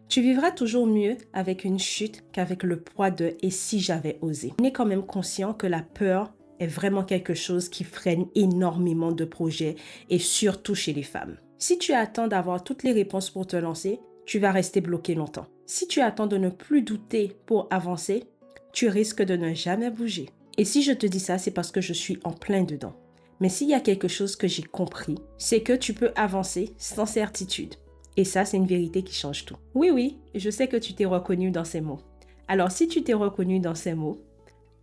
Tu vivras toujours mieux avec une chute qu'avec le poids de « et si j'avais osé ». On est quand même conscient que la peur est vraiment quelque chose qui freine énormément de projets et surtout chez les femmes. Si tu attends d'avoir toutes les réponses pour te lancer, tu vas rester bloqué longtemps. Si tu attends de ne plus douter pour avancer, tu risques de ne jamais bouger. Et si je te dis ça, c'est parce que je suis en plein dedans. Mais s'il y a quelque chose que j'ai compris, c'est que tu peux avancer sans certitude. Et ça, c'est une vérité qui change tout. Oui, je sais que tu t'es reconnu dans ces mots. Alors, si tu t'es reconnu dans ces mots,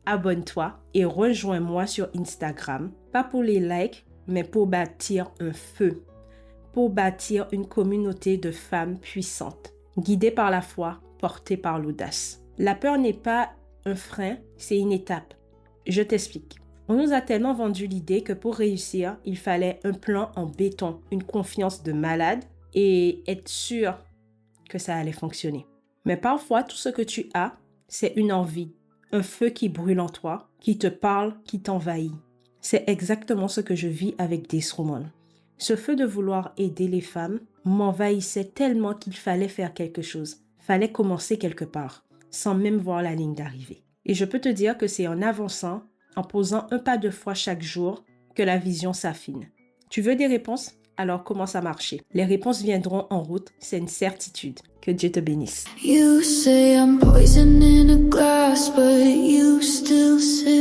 abonne-toi et rejoins-moi sur Instagram, pas pour les likes, mais pour bâtir un feu, pour bâtir une communauté de femmes puissantes, guidées par la foi, portées par l'audace. La peur n'est pas un frein, c'est une étape. Je t'explique. On nous a tellement vendu l'idée que pour réussir, il fallait un plan en béton, une confiance de malade et être sûr que ça allait fonctionner. Mais parfois, tout ce que tu as, c'est une envie, un feu qui brûle en toi, qui te parle, qui t'envahit. C'est exactement ce que je vis avec This Woman. Ce feu de vouloir aider les femmes m'envahissait tellement qu'il fallait faire quelque chose. Fallait commencer quelque part, sans même voir la ligne d'arrivée. Et je peux te dire que c'est en avançant, en posant un pas de foi chaque jour, que la vision s'affine. Tu veux des réponses? Alors commence à marcher. Les réponses viendront en route, c'est une certitude. Que Dieu te bénisse. You say I'm poison in a glass, but you still sip.